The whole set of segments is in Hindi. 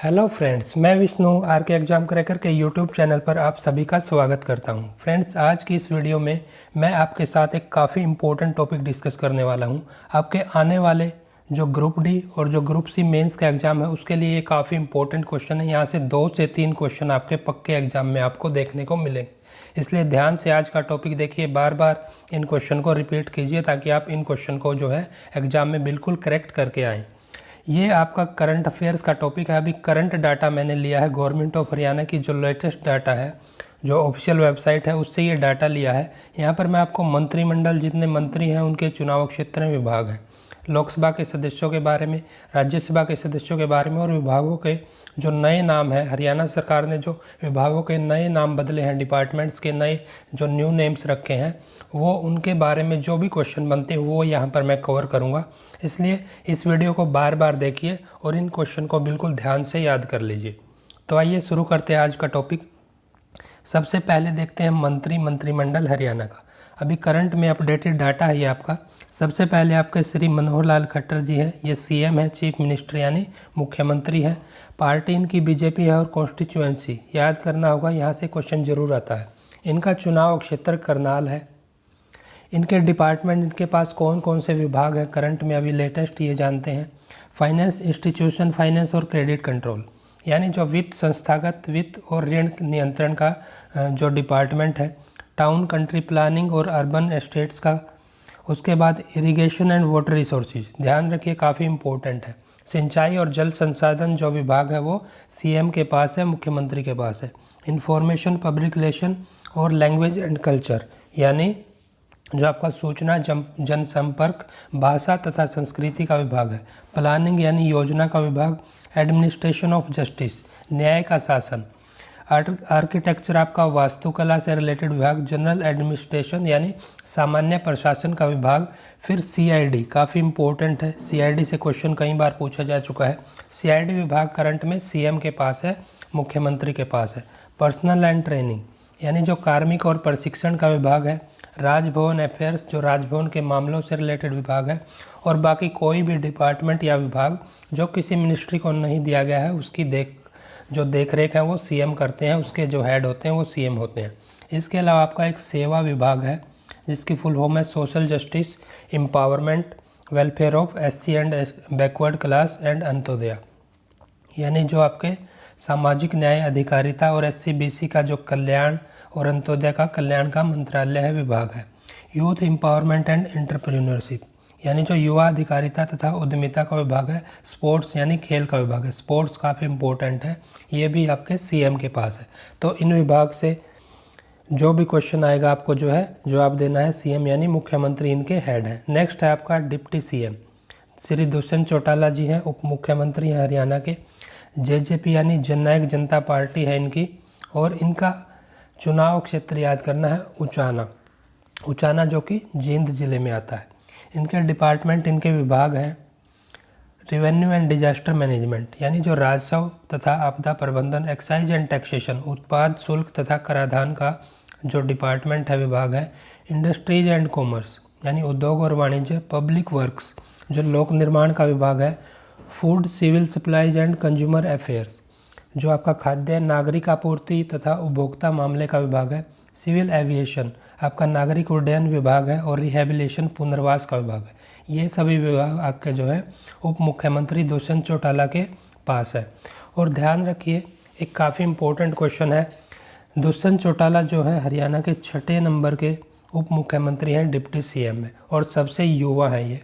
हेलो फ्रेंड्स, मैं विष्णु आर के एग्ज़ाम क्रैकर के यूट्यूब चैनल पर आप सभी का स्वागत करता हूं। फ्रेंड्स, आज की इस वीडियो में मैं आपके साथ एक काफ़ी इम्पोर्टेंट टॉपिक डिस्कस करने वाला हूं। आपके आने वाले जो ग्रुप डी और जो ग्रुप सी मेंस का एग्ज़ाम है उसके लिए ये काफ़ी इंपॉर्टेंट क्वेश्चन है। यहाँ से 2 से 3 क्वेश्चन आपके पक्के एग्ज़ाम में आपको देखने को मिलेंगे, इसलिए ध्यान से आज का टॉपिक देखिए, बार बार इन क्वेश्चन को रिपीट कीजिए ताकि आप इन क्वेश्चन को जो है एग्ज़ाम में बिल्कुल करेक्ट करके आएँ। ये आपका करंट अफेयर्स का टॉपिक है। अभी करंट डाटा मैंने लिया है गवर्नमेंट ऑफ हरियाणा की जो लेटेस्ट डाटा है, जो ऑफिशियल वेबसाइट है, उससे ये डाटा लिया है। यहाँ पर मैं आपको मंत्रिमंडल, जितने मंत्री हैं उनके चुनाव क्षेत्र में विभाग है, लोकसभा के सदस्यों के बारे में, राज्यसभा के सदस्यों के बारे में और विभागों के जो नए नाम है, हरियाणा सरकार ने जो विभागों के नए नाम बदले हैं, डिपार्टमेंट्स के नए जो न्यू नेम्स रखे हैं, वो उनके बारे में जो भी क्वेश्चन बनते हैं वो यहाँ पर मैं कवर करूँगा। इसलिए इस वीडियो को बार बार देखिए और इन क्वेश्चन को बिल्कुल ध्यान से याद कर लीजिए। तो आइए शुरू करते हैं आज का टॉपिक। सबसे पहले देखते हैं मंत्रिमंडल हरियाणा का। अभी करंट में अपडेटेड डाटा है ये आपका। सबसे पहले आपके श्री मनोहर लाल खट्टर जी हैं, ये सीएम है, चीफ मिनिस्टर यानी मुख्यमंत्री हैं। पार्टी इनकी बीजेपी है और कॉन्स्टिट्यूएंसी याद करना होगा, यहाँ से क्वेश्चन जरूर आता है। इनका चुनाव क्षेत्र करनाल है। इनके डिपार्टमेंट, इनके पास कौन कौन से विभाग हैं करंट में अभी लेटेस्ट ये जानते हैं। फाइनेंस इंस्टीट्यूशन, फाइनेंस और क्रेडिट कंट्रोल यानी जो वित्त, संस्थागत वित्त और ऋण नियंत्रण का जो डिपार्टमेंट है। टाउन कंट्री प्लानिंग और अर्बन एस्टेट्स का। उसके बाद इरिगेशन एंड वाटर रिसोर्सेज, ध्यान रखिए काफ़ी इंपॉर्टेंट है। सिंचाई और जल संसाधन जो विभाग है वो सीएम के पास है, मुख्यमंत्री के पास है। इंफॉर्मेशन पब्लिक रिलेशन और लैंग्वेज एंड कल्चर यानी जो आपका सूचना, जनसंपर्क, भाषा तथा संस्कृति का विभाग है। प्लानिंग यानी योजना का विभाग। एडमिनिस्ट्रेशन ऑफ जस्टिस, न्याय का शासन। आर्किटेक्चर आपका वास्तुकला से रिलेटेड विभाग। जनरल एडमिनिस्ट्रेशन यानी सामान्य प्रशासन का विभाग। फिर सीआईडी, काफ़ी इंपॉर्टेंट है, सीआईडी से क्वेश्चन कई बार पूछा जा चुका है। सीआईडी विभाग करंट में सीएम के पास है, मुख्यमंत्री के पास है। पर्सनल एंड ट्रेनिंग यानी जो कार्मिक और प्रशिक्षण का विभाग है। राजभवन अफेयर्स, जो राजभवन के मामलों से रिलेटेड विभाग है। और बाकी कोई भी डिपार्टमेंट या विभाग जो किसी मिनिस्ट्री को नहीं दिया गया है उसकी देख रेख है वो सीएम करते हैं, उसके जो हेड होते हैं वो सीएम होते हैं। इसके अलावा आपका एक सेवा विभाग है जिसकी फुल फॉर्म है social justice, empowerment, welfare of SC and backward class and Antyodaya यानी जो आपके सामाजिक न्याय, अधिकारिता और एससी बीसी का जो कल्याण और अंत्योदय का कल्याण का मंत्रालय है, विभाग है। यूथ एम्पावरमेंट एंड एंटरप्रेन्योरशिप यानी जो युवा अधिकारिता तथा उद्यमिता का विभाग है। स्पोर्ट्स यानी खेल का विभाग है। स्पोर्ट्स काफ़ी इंपॉर्टेंट है, ये भी आपके सीएम के पास है। तो इन विभाग से जो भी क्वेश्चन आएगा आपको जो है जवाब देना है। सीएम यानी मुख्यमंत्री इनके हेड है। नेक्स्ट है आपका डिप्टी सीएम, श्री दुष्यंत चौटाला जी हैं, उप मुख्यमंत्री हैं हरियाणा के। जेजेपी यानी जननायक जनता पार्टी है इनकी, और इनका चुनाव क्षेत्र याद करना है उचाना जो कि जींद जिले में आता है। इनके डिपार्टमेंट, इनके विभाग हैं रेवेन्यू एंड डिजास्टर मैनेजमेंट यानी जो राजस्व तथा आपदा प्रबंधन। एक्साइज एंड टैक्सेशन, उत्पाद शुल्क तथा कराधान का जो डिपार्टमेंट है, विभाग है। इंडस्ट्रीज एंड कॉमर्स यानी उद्योग और वाणिज्य। पब्लिक वर्क्स जो लोक निर्माण का विभाग है। Food, civil supplies and consumer affairs जो आपका खाद्य, नागरिक आपूर्ति तथा उपभोक्ता मामले का विभाग है। सिविल एविएशन आपका नागरिक उड्डयन विभाग है। और रिहेबिलिटेशन, पुनर्वास का विभाग है। ये सभी विभाग आपके जो है उप मुख्यमंत्री दुष्यंत चौटाला के पास है। और ध्यान रखिए एक काफ़ी इम्पोर्टेंट क्वेश्चन है, दुष्यंत चौटाला जो है हरियाणा के 6 नंबर के उप मुख्यमंत्री हैं डिप्टी सीएम में, और सबसे युवा हैं ये,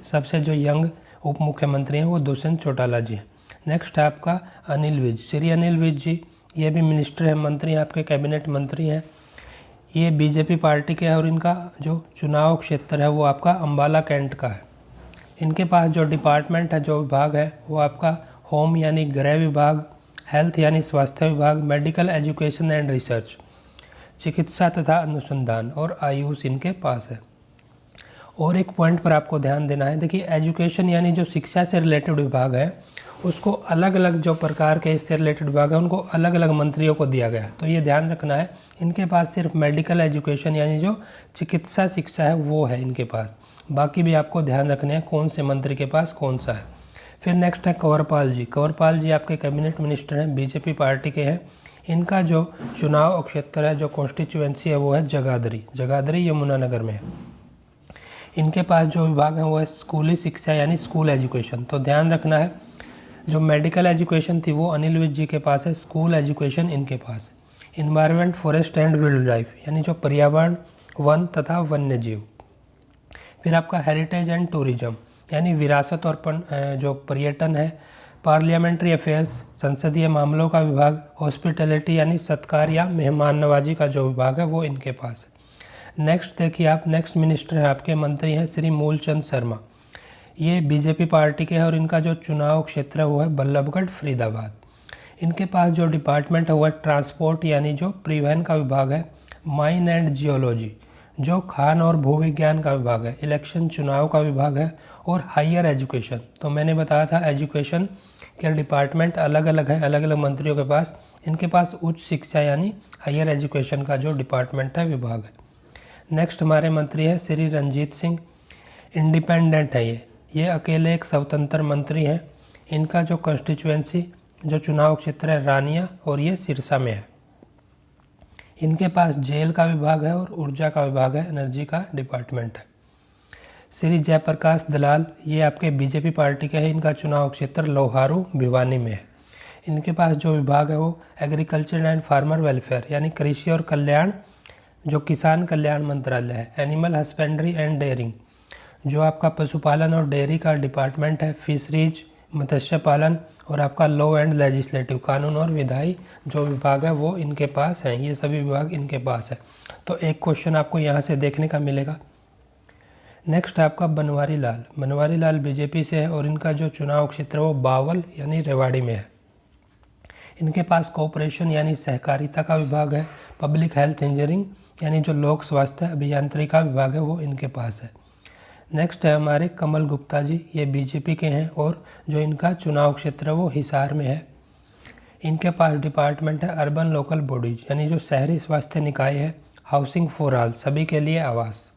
सबसे जो यंग उप मुख्यमंत्री हैं वो दुष्यंत चौटाला जी हैं। नेक्स्ट है आपका अनिल विज, श्री अनिल विज जी, ये भी मिनिस्टर हैं, मंत्री हैं, आपके कैबिनेट मंत्री हैं। ये बीजेपी पार्टी के हैं और इनका जो चुनाव क्षेत्र है वो आपका अंबाला कैंट का है। इनके पास जो डिपार्टमेंट है, जो विभाग है, वो आपका होम यानी गृह विभाग, हेल्थ यानी स्वास्थ्य विभाग, मेडिकल एजुकेशन एंड रिसर्च, चिकित्सा तथा अनुसंधान, और आयुष इनके पास है। और एक पॉइंट पर आपको ध्यान देना है, देखिए एजुकेशन यानी जो शिक्षा से रिलेटेड विभाग है उसको अलग अलग जो प्रकार के इससे रिलेटेड विभाग है उनको अलग अलग मंत्रियों को दिया गया है। तो ये ध्यान रखना है, इनके पास सिर्फ मेडिकल एजुकेशन यानी जो चिकित्सा शिक्षा है वो है इनके पास। बाकी भी आपको ध्यान रखना है कौन से मंत्री के पास कौन सा है। फिर नेक्स्ट है कंवरपाल जी। कंवरपाल जी आपके कैबिनेट मिनिस्टर हैं, बीजेपी पार्टी के हैं। इनका जो चुनाव क्षेत्र है, जो कॉन्स्टिट्यूएंसी है, वो है जगाधरी। जगाधरी यमुनानगर में है। इनके पास जो विभाग है वो है स्कूली शिक्षा यानी स्कूल एजुकेशन। तो ध्यान रखना है, जो मेडिकल एजुकेशन थी वो अनिल विज जी के पास है, स्कूल एजुकेशन इनके पास है। Environment, forest and wild life यानी जो पर्यावरण, वन तथा वन्य जीव। फिर आपका हेरिटेज एंड टूरिज्म यानी विरासत और जो पर्यटन है। पार्लियामेंट्री अफेयर्स, संसदीय मामलों का विभाग। हॉस्पिटैलिटी यानी सत्कार या मेहमान नवाजी का जो विभाग है वो इनके पास है। नेक्स्ट देखिए आप, नेक्स्ट मिनिस्टर है आपके मंत्री हैं श्री मूलचंद शर्मा। ये बीजेपी पार्टी के हैं और इनका जो चुनाव क्षेत्र है वो है बल्लभगढ़ फरीदाबाद। इनके पास जो डिपार्टमेंट है वो है ट्रांसपोर्ट यानी जो परिवहन का विभाग है। माइन एंड जियोलॉजी जो खान और भूविज्ञान का विभाग है। इलेक्शन चुनाव का विभाग है। और हायर एजुकेशन, तो मैंने बताया था एजुकेशन के डिपार्टमेंट अलग अलग हैं, अलग अलग मंत्रियों के पास। इनके पास उच्च शिक्षा यानी हायर एजुकेशन का जो डिपार्टमेंट है, विभाग है। नेक्स्ट हमारे मंत्री है श्री रंजीत सिंह। इंडिपेंडेंट है ये अकेले एक स्वतंत्र मंत्री हैं। इनका जो कॉन्स्टिट्यूएंसी, जो चुनाव क्षेत्र है, रानिया और ये सिरसा में है। इनके पास जेल का विभाग है और ऊर्जा का विभाग है, एनर्जी का डिपार्टमेंट है। श्री जयप्रकाश दलाल, ये आपके बीजेपी पार्टी के हैं। इनका चुनाव क्षेत्र लोहारू भिवानी में है। इनके पास जो विभाग है वो एग्रीकल्चर एंड फार्मर वेलफेयर यानी कृषि और कल्याण, जो किसान कल्याण मंत्रालय है। एनिमल हस्बेंड्री एंड डेयरिंग, जो आपका पशुपालन और डेयरी का डिपार्टमेंट है। फिशरीज, मत्स्य पालन और आपका लॉ एंड लेजिस्लेटिव, कानून और विधायी जो विभाग है वो इनके पास है। ये सभी विभाग इनके पास है। तो एक क्वेश्चन आपको यहाँ से देखने का मिलेगा। नेक्स्ट आपका बनवारी लाल। बनवारी लाल बीजेपी से है और इनका जो चुनाव क्षेत्र है वो बावल यानी रेवाड़ी में है। इनके पास कोऑपरेशन यानी सहकारिता का विभाग है। पब्लिक हेल्थ इंजीनियरिंग यानी जो लोक स्वास्थ्य अभियांत्रिकी का विभाग है वो इनके पास है। नेक्स्ट है हमारे कमल गुप्ता जी, ये बीजेपी के हैं और जो इनका चुनाव क्षेत्र है वो हिसार में है। इनके पास डिपार्टमेंट है अर्बन लोकल बॉडीज यानी जो शहरी स्वास्थ्य निकाय है। हाउसिंग फॉर ऑल, सभी के लिए आवास।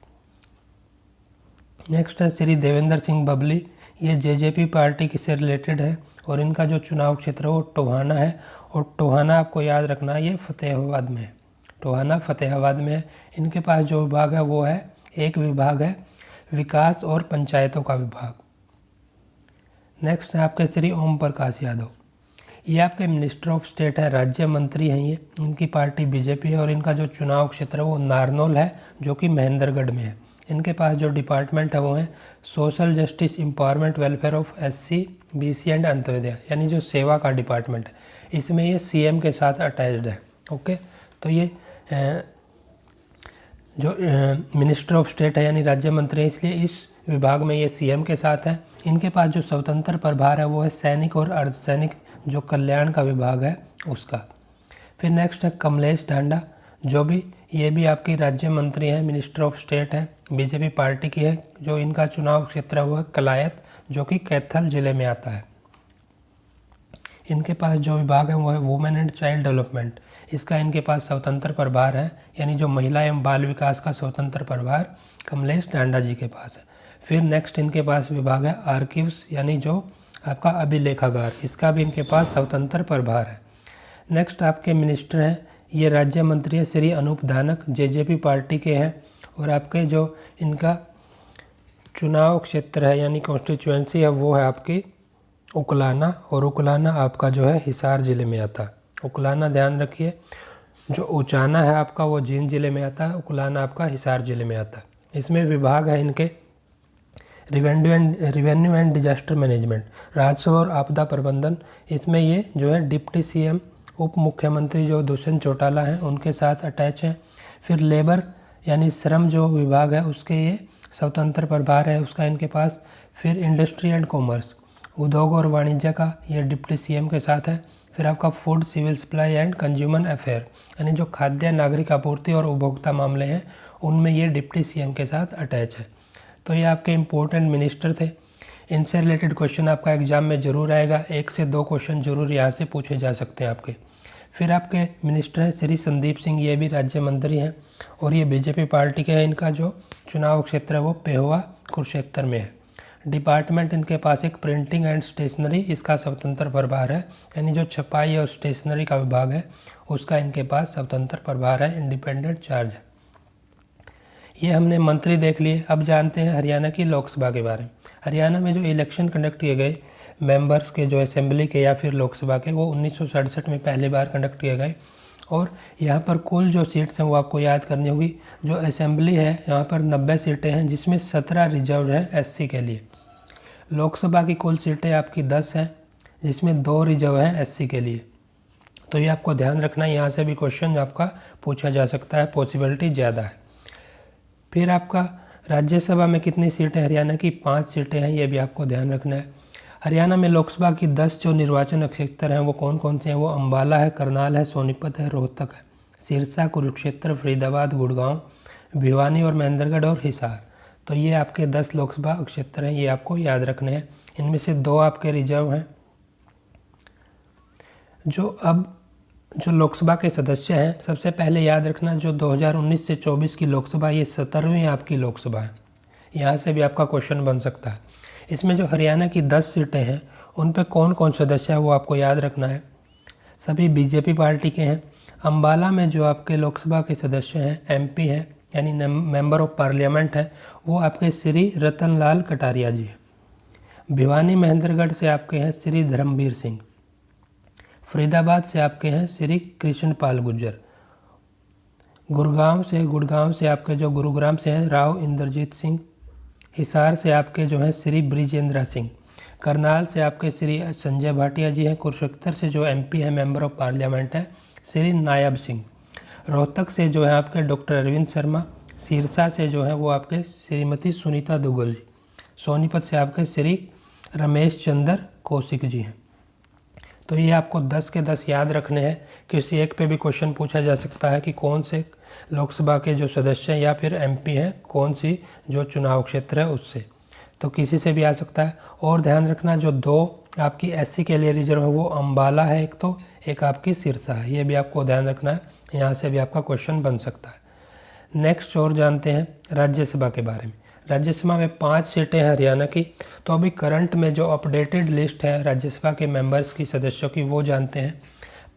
नेक्स्ट है श्री देवेंद्र सिंह बबली, ये जेजेपी पार्टी से रिलेटेड है और इनका जो चुनाव क्षेत्र है वो टोहाना है। और टोहाना आपको याद रखना है, ये फतेहाबाद में है। टोहाना फतेहाबाद में है। इनके पास जो विभाग है वो है, एक विभाग है विकास और पंचायतों का विभाग। नेक्स्ट है आपके श्री ओम प्रकाश यादव, ये आपके मिनिस्टर ऑफ स्टेट है, राज्य मंत्री हैं ये। इनकी पार्टी बीजेपी है और इनका जो चुनाव क्षेत्र है वो नारनौल है, जो कि महेंद्रगढ़ में है। इनके पास जो डिपार्टमेंट है वो है social justice empowerment welfare of SC, BC and Antyodaya यानी जो सेवा का डिपार्टमेंट है। इसमें ये सीएम के साथ अटैच्ड है। ओके, तो ये जो मिनिस्टर ऑफ स्टेट है यानी राज्य मंत्री है, इसलिए इस विभाग में ये सीएम के साथ है। इनके पास जो स्वतंत्र प्रभार है वो है सैनिक और अर्धसैनिक जो कल्याण का विभाग है उसका। फिर नेक्स्ट है कमलेश ढांडा, जो भी ये भी आपकी राज्य मंत्री हैं, मिनिस्टर ऑफ स्टेट है, बीजेपी पार्टी की है। जो इनका चुनाव क्षेत्र हुआ कलायत, जो कि कैथल जिले में आता है। इनके पास जो विभाग है वो है वुमेन एंड चाइल्ड डेवलपमेंट, इसका इनके पास स्वतंत्र प्रभार है, यानी जो महिला एवं बाल विकास का स्वतंत्र प्रभार कमलेश ढांडा जी के पास है। फिर नेक्स्ट इनके पास विभाग है आर्कीव्स, यानी जो आपका अभिलेखागार, इसका भी इनके पास स्वतंत्र प्रभार है। नेक्स्ट आपके मिनिस्टर हैं, ये राज्य मंत्री है श्री अनूप धानक, जेजेपी पार्टी के हैं। और आपके जो इनका चुनाव क्षेत्र है यानी कॉन्स्टिट्यूएंसी है वो है आपकी उकलाना, और उकलाना आपका जो है हिसार ज़िले में आता है। उकलाना ध्यान रखिए, जो उचाना है आपका वो जींद ज़िले में आता है, उकलाना आपका हिसार ज़िले में आता है। इसमें विभाग है इनके रिवेन्यू एंड डिजास्टर मैनेजमेंट, राजस्व और आपदा प्रबंधन। इसमें ये जो है डिप्टी सीएम उप मुख्यमंत्री जो दुष्यंत चौटाला हैं उनके साथ अटैच हैं। फिर लेबर यानी श्रम जो विभाग है उसके ये स्वतंत्र प्रभार है उसका इनके पास। फिर इंडस्ट्री एंड कॉमर्स, उद्योग और वाणिज्य का ये डिप्टी सीएम के साथ है। फिर आपका food, civil supply and consumer affair, यानी जो खाद्य नागरिक आपूर्ति और उपभोक्ता मामले हैं उनमें ये डिप्टी सीएम के साथ अटैच है। तो ये आपके इम्पोर्टेंट मिनिस्टर थे। इनसे रिलेटेड क्वेश्चन आपका एग्जाम में ज़रूर आएगा, 1 से 2 क्वेश्चन जरूर यहाँ से पूछे जा सकते हैं आपके। फिर आपके मिनिस्टर हैं श्री संदीप सिंह, ये भी राज्य मंत्री हैं और ये बीजेपी पार्टी के हैं। इनका जो चुनाव क्षेत्र है वो पेहोवा कुरुक्षेत्र में है। डिपार्टमेंट इनके पास एक प्रिंटिंग एंड स्टेशनरी, इसका स्वतंत्र प्रभार है, यानी जो छपाई और स्टेशनरी का विभाग है उसका इनके पास स्वतंत्र प्रभार है, इंडिपेंडेंट चार्ज है। ये हमने मंत्री देख लिए। अब जानते हैं हरियाणा की लोकसभा के बारे में। हरियाणा में जो इलेक्शन कंडक्ट किए गए मेंबर्स के, जो असेंबली के या फिर लोकसभा के, वो 1967 में पहली बार कंडक्ट किए गए। और यहाँ पर कुल जो सीट्स हैं वो आपको याद करनी होगी। जो असेंबली है यहाँ पर 90 सीटें हैं, जिसमें 17 रिजर्व है एससी के लिए। लोकसभा की कुल सीटें आपकी 10 हैं, जिसमें 2 रिजर्व हैं एससी के लिए। तो ये आपको ध्यान रखना है, यहाँ से भी क्वेश्चन आपका पूछा जा सकता है, पॉसिबिलिटी ज़्यादा है। फिर आपका राज्यसभा में कितनी सीटें? हरियाणा की 5 सीटें हैं, ये भी आपको ध्यान रखना है। हरियाणा में लोकसभा की 10 जो निर्वाचन क्षेत्र हैं वो कौन कौन से हैं? वो अम्बाला है, करनाल है, सोनीपत है, रोहतक है, सिरसा, कुरुक्षेत्र, फरीदाबाद, गुड़गांव, भिवानी और महेंद्रगढ़ और हिसार। तो ये आपके 10 लोकसभा क्षेत्र हैं, ये आपको याद रखने हैं। इनमें से 2 आपके रिजर्व हैं। जो लोकसभा के सदस्य हैं, सबसे पहले याद रखना, जो 2019 से 24 की लोकसभा, ये 17वीं आपकी लोकसभा है। यहाँ से भी आपका क्वेश्चन बन सकता है। इसमें जो हरियाणा की 10 सीटें हैं उन पे कौन कौन सदस्य है वो आपको याद रखना है। सभी बीजेपी पार्टी के हैं। अम्बाला में जो आपके लोकसभा के सदस्य हैं, एमपी हैं, यानी मेंबर ऑफ पार्लियामेंट हैं, वो आपके श्री रतनलाल कटारिया जी हैं। भिवानी महेंद्रगढ़ से आपके हैं श्री धर्मवीर सिंह। फरीदाबाद से आपके हैं श्री कृष्णपाल गुर्जर। गुड़गांव से आपके जो गुरुग्राम से हैं राव इंद्रजीत सिंह। हिसार से आपके जो हैं श्री ब्रिजेंद्र सिंह। करनाल से आपके श्री संजय भाटिया जी हैं। कुरुक्षेत्र से जो एमपी हैं, मेंबर ऑफ पार्लियामेंट हैं, श्री नायब सिंह। रोहतक से जो है आपके डॉक्टर अरविंद शर्मा। सिरसा से जो है वो आपके श्रीमती सुनीता दुग्गल जी। सोनीपत से आपके श्री रमेश चंद्र कौशिक जी हैं। तो ये आपको 10 के 10 याद रखने हैं। किसी एक पे भी क्वेश्चन पूछा जा सकता है कि कौन से लोकसभा के जो सदस्य हैं या फिर एमपी हैं, कौन सी जो चुनाव क्षेत्र है उससे, तो किसी से भी आ सकता है। और ध्यान रखना, जो 2 आपकी एससी के लिए रिजर्व है वो अम्बाला है एक, तो एक आपकी सिरसा है, ये भी आपको ध्यान रखना है। यहाँ से भी आपका क्वेश्चन बन सकता है। नेक्स्ट और जानते हैं राज्यसभा के बारे में। राज्यसभा में 5 सीटें हैं हरियाणा की। तो अभी करंट में जो अपडेटेड लिस्ट है राज्यसभा के मेंबर्स की, सदस्यों की, वो जानते हैं।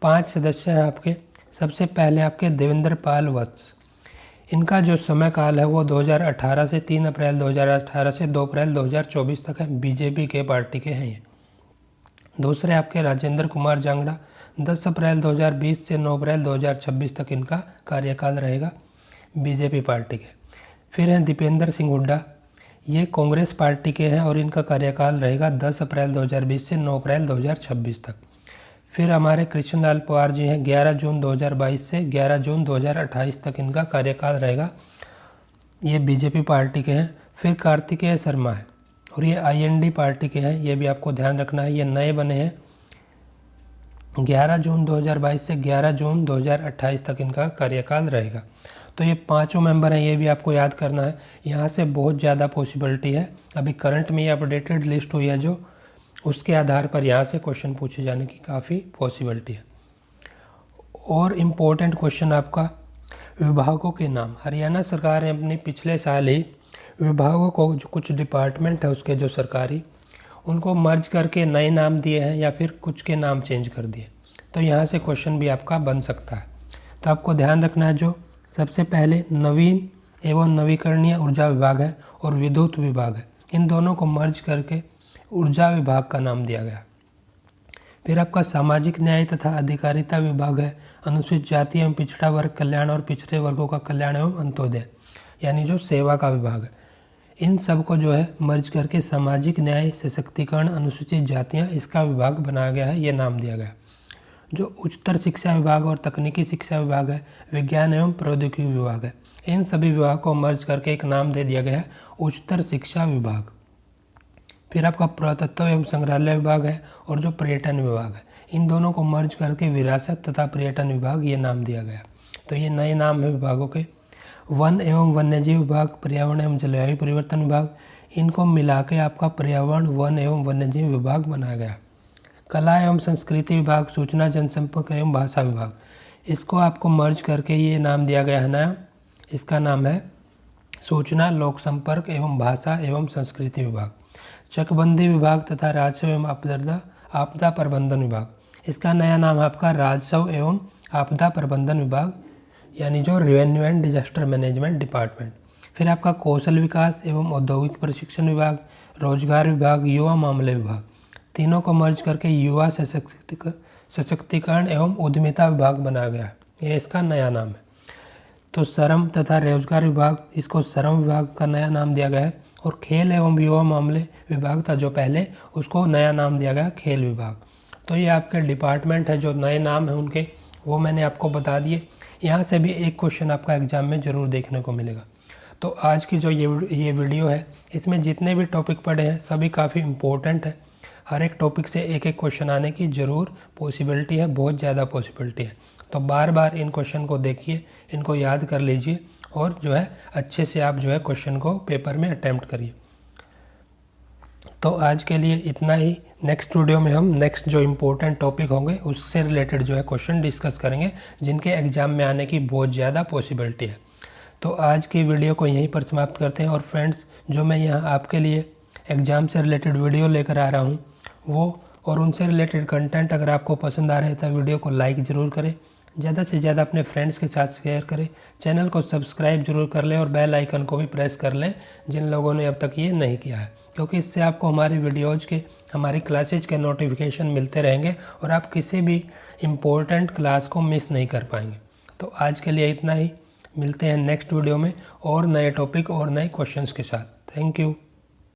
5 सदस्य हैं आपके। सबसे पहले आपके देवेंद्र पाल वत्स। इनका जो समय काल है वो 2018 से 3 अप्रैल 2018 से 2 अप्रैल 2024 तक है। बीजेपी के पार्टी के हैं ये। दूसरे आपके राजेंद्र कुमार जांगड़ा, 10 अप्रैल 2020 से 9 अप्रैल 2026 तक इनका कार्यकाल रहेगा, बीजेपी पार्टी के। फिर हैं दीपेंद्र सिंह हुड्डा, ये कांग्रेस पार्टी के हैं और इनका कार्यकाल रहेगा 10 अप्रैल 2020 से 9 अप्रैल 2026 तक। फिर हमारे कृष्णलाल पवार जी हैं, 11 जून 2022 से 11 जून 2028 तक इनका कार्यकाल रहेगा, ये बीजेपी पार्टी के हैं। फिर कार्तिकेय शर्मा है और ये आईएनडी पार्टी के हैं, ये भी आपको ध्यान रखना है, ये नए बने हैं। 11 जून 2022 से 11 जून 2028 तक इनका कार्यकाल रहेगा। तो ये 5 मेंबर हैं, ये भी आपको याद करना है। यहाँ से बहुत ज़्यादा पॉसिबिलिटी है। अभी करंट में ये अपडेटेड लिस्ट हुई है जो, उसके आधार पर यहाँ से क्वेश्चन पूछे जाने की काफ़ी पॉसिबिलिटी है। और इम्पोर्टेंट क्वेश्चन आपका, विभागों के नाम। हरियाणा सरकार ने अपने पिछले साल ही विभागों को, जो कुछ डिपार्टमेंट है उसके जो सरकारी, उनको मर्ज करके नए नाम दिए हैं या फिर कुछ के नाम चेंज कर दिए। तो यहाँ से क्वेश्चन भी आपका बन सकता है। तो आपको ध्यान रखना है, जो सबसे पहले नवीन एवं नवीकरणीय ऊर्जा विभाग है और विद्युत विभाग है, इन दोनों को मर्ज करके ऊर्जा विभाग का नाम दिया गया। फिर आपका सामाजिक न्याय तथा अधिकारिता विभाग है, अनुसूचित जाति एवं पिछड़ा वर्ग कल्याण और पिछड़े वर्गों का कल्याण एवं अंत्योदय, यानी जो सेवा का विभाग है। इन सब को जो है मर्ज करके सामाजिक न्याय, सशक्तिकरण, अनुसूचित जातियाँ, इसका विभाग बनाया गया है, ये नाम दिया गया। जो उच्चतर शिक्षा विभाग और तकनीकी शिक्षा विभाग है, विज्ञान एवं प्रौद्योगिकी विभाग है, इन सभी विभाग को मर्ज करके एक नाम दे दिया गया है, उच्चतर शिक्षा विभाग। फिर आपका पुरातत्व एवं संग्रहालय विभाग है और जो पर्यटन विभाग है, इन दोनों को मर्ज करके विरासत तथा पर्यटन विभाग ये नाम दिया गया। तो ये नए नाम है विभागों के। वन एवं वन्यजीव विभाग, पर्यावरण एवं जलवायु परिवर्तन विभाग, इनको मिला के आपका पर्यावरण, वन एवं वन्यजीव विभाग बनाया गया। कला एवं संस्कृति विभाग, सूचना जनसंपर्क एवं भाषा विभाग, इसको आपको मर्ज करके ये नाम दिया गया है ना, इसका नाम है सूचना लोक संपर्क एवं भाषा एवं संस्कृति विभाग। चकबंदी विभाग तथा राजस्व एवं आपदा प्रबंधन विभाग। इसका नया नाम है आपका राजस्व एवं आपदा प्रबंधन विभाग, यानी जो revenue and disaster management department. फिर आपका कौशल विकास एवं औद्योगिक प्रशिक्षण विभाग, रोजगार विभाग, युवा मामले विभाग, तीनों को मर्ज करके युवा सशक्तिकरण एवं उद्यमिता विभाग बनाया गया है। ये इसका नया नाम है। तो श्रम तथा रोजगार विभाग, इसको श्रम विभाग का नया नाम दिया गया है। और खेल एवं युवा मामले विभाग था जो पहले, उसको नया नाम दिया गया खेल विभाग। तो ये आपके डिपार्टमेंट है जो नए नाम है उनके, वो मैंने आपको बता दिए। यहाँ से भी एक क्वेश्चन आपका एग्जाम में ज़रूर देखने को मिलेगा। तो आज की जो ये वीडियो है, इसमें जितने भी टॉपिक पढ़े हैं सभी काफ़ी इम्पोर्टेंट है। हर एक टॉपिक से एक एक क्वेश्चन आने की ज़रूर पॉसिबिलिटी है, बहुत ज़्यादा पॉसिबिलिटी है। तो बार बार इन क्वेश्चन को देखिए, इनको याद कर लीजिए और जो है अच्छे से आप जो है क्वेश्चन को पेपर में अटैम्प्ट करिए। तो आज के लिए इतना ही। नेक्स्ट वीडियो में हम नेक्स्ट जो इम्पोर्टेंट टॉपिक होंगे उससे रिलेटेड जो है क्वेश्चन डिस्कस करेंगे, जिनके एग्ज़ाम में आने की बहुत ज़्यादा पॉसिबिलिटी है। तो आज की वीडियो को यहीं पर समाप्त करते हैं। और फ्रेंड्स, जो मैं यहाँ आपके लिए एग्ज़ाम से रिलेटेड वीडियो लेकर आ रहा हूँ वो और उनसे रिलेटेड कंटेंट अगर आपको पसंद आ रहा है तो वीडियो को लाइक ज़रूर करें, ज़्यादा से ज़्यादा अपने फ्रेंड्स के साथ शेयर करें, चैनल को सब्सक्राइब जरूर कर लें और बेल आइकन को भी प्रेस कर लें जिन लोगों ने अब तक ये नहीं किया है, क्योंकि इससे आपको हमारी वीडियोज़ के, हमारी क्लासेज के नोटिफिकेशन मिलते रहेंगे और आप किसी भी इम्पोर्टेंट क्लास को मिस नहीं कर पाएंगे। तो आज के लिए इतना ही। मिलते हैं नेक्स्ट वीडियो में और नए टॉपिक और नए क्वेश्चंस के साथ। Thank you.